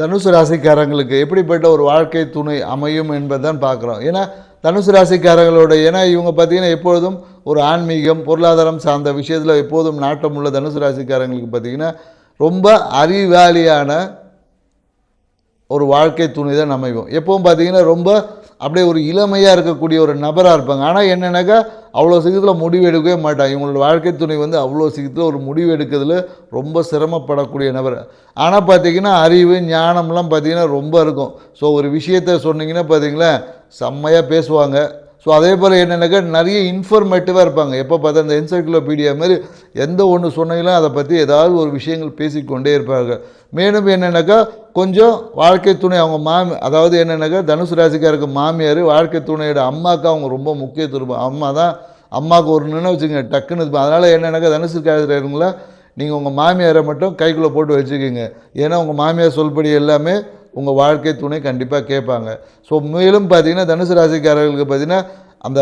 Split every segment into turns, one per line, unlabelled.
தனுசு ராசிக்காரங்களுக்கு எப்படிப்பட்ட ஒரு வாழ்க்கை துணை அமையும் என்பதுதான் பார்க்குறோம். ஏன்னா தனுசு ராசிக்காரங்களோட ஏன்னா இவங்க பார்த்திங்கன்னா எப்பொழுதும் ஒரு ஆன்மீகம் பொருளாதாரம் சார்ந்த விஷயத்தில் எப்போதும் நாட்டம் உள்ள தனுசு ராசிக்காரங்களுக்கு பார்த்திங்கன்னா ரொம்ப அறிவாளியான ஒரு வாழ்க்கை துணை தான் அமையும். எப்பவும் பார்த்திங்கன்னா ரொம்ப அப்படியே ஒரு இளமையாக இருக்கக்கூடிய ஒரு நபராக இருப்பாங்க. ஆனால் என்னென்னாக்கா அவ்வளோ சீக்கிரத்தில் முடிவு எடுக்கவே மாட்டாங்க. இவங்களோட வாழ்க்கை துணை அவ்வளோ சீக்கிரத்தில் ஒரு முடிவு எடுக்கிறதுல ரொம்ப சிரமப்படக்கூடிய நபர். ஆனால் பார்த்திங்கன்னா அறிவு ஞானம்லாம் பார்த்திங்கன்னா ரொம்ப இருக்கும். ஸோ ஒரு விஷயத்த சொன்னிங்கன்னா பார்த்திங்களா செம்மையாக பேசுவாங்க. ஸோ அதே போல் என்னென்னாக்கா நிறைய இன்ஃபர்மேட்டிவாக இருப்பாங்க. எப்போ பார்த்தா இந்த என்சைக்ளோபீடியா மாதிரி எந்த ஒன்று சொன்னீங்களோ அதை பற்றி ஏதாவது ஒரு விஷயங்கள் பேசிக்கொண்டே இருப்பாங்க. மேலும் என்னென்னாக்கா கொஞ்சம் வாழ்க்கை துணை அவங்க அதாவது என்னென்னாக்கா தனுசு ராசிக்காருக்கு மாமியார், வாழ்க்கை துணையோட அம்மாவுக்கு அவங்க ரொம்ப முக்கியத்துவம். அம்மா தான் அம்மாவுக்கு ஒரு நினைவுச்சுங்க டக்குன்னு. அதனால் என்னென்னாக்கா தனுசு ராசிக்காரங்களா நீங்கள் உங்கள் மாமியாரை மட்டும் கைக்குள்ளே போட்டு வச்சுக்கோங்க. ஏன்னா உங்கள் மாமியார் சொல்படி எல்லாமே உங்கள் வாழ்க்கை துணை கண்டிப்பாக கேட்பாங்க. ஸோ மேலும் பார்த்திங்கன்னா தனுசு ராசிக்காரர்களுக்கு பார்த்திங்கன்னா அந்த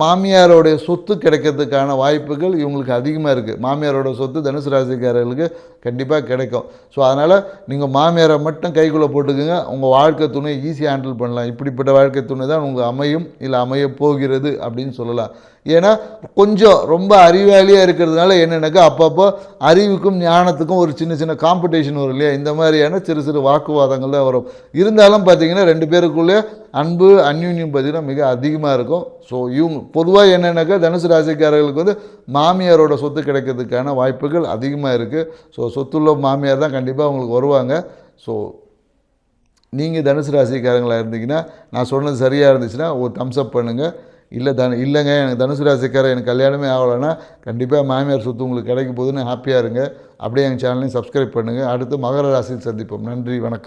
மாமியாரோடைய சொத்து கிடைக்கிறதுக்கான வாய்ப்புகள் இவங்களுக்கு அதிகமாக இருக்குது. மாமியாரோட சொத்து தனுசு ராசிக்காரர்களுக்கு கண்டிப்பாக கிடைக்கும். ஸோ அதனால் நீங்கள் மாமியாரை மட்டும் கைக்குள்ளே போட்டுக்குங்க. உங்கள் வாழ்க்கை துணை ஈஸியாக ஹேண்டில் பண்ணலாம். இப்படிப்பட்ட வாழ்க்கை துணை தான் உங்களுக்கு அமையும், இல்லை அமைய போகிறது அப்படின்னு சொல்லலாம். ஏன்னா கொஞ்சம் ரொம்ப அறிவாளியாக இருக்கிறதுனால என்னென்னாக்கா அப்பப்போ அறிவுக்கும் ஞானத்துக்கும் ஒரு சின்ன சின்ன காம்படிஷன் வரும் இல்லையா, இந்த மாதிரியான சிறு சிறு வாக்குவாதங்கள் தான் வரும். இருந்தாலும் பார்த்திங்கன்னா 2 பேருக்குள்ளே அன்பு அந்யூன்யம் பார்த்திங்கன்னா மிக அதிகமாக இருக்கும். ஸோ இவங்க பொதுவாக என்னென்னாக்கா தனுசு ராசிக்காரர்களுக்கு மாமியாரோட சொத்து கிடைக்கிறதுக்கான வாய்ப்புகள் அதிகமாக இருக்குது. ஸோ சொத்துள்ள மாமியார் தான் கண்டிப்பாக அவங்களுக்கு வருவாங்க. ஸோ நீங்கள் தனுசு ராசிக்காரங்களாக இருந்தீங்கன்னா நான் சொன்னது சரியாக இருந்துச்சுன்னா ஒரு தம்ஸ்அப் பண்ணுங்கள். இல்லைங்க எனக்கு தனுசு ராசிக்காரர் எனக்கு கல்யாணமே ஆகலைன்னா கண்டிப்பாக மாமியார் சொத்து உங்களுக்கு கிடைக்க போகுதுன்னு ஹாப்பியாக இருங்க. அப்படியே எங்கள் சேனலையும் சப்ஸ்கிரைப் பண்ணுங்கள். அடுத்து மகர ராசியில் சந்திப்போம். நன்றி, வணக்கம்.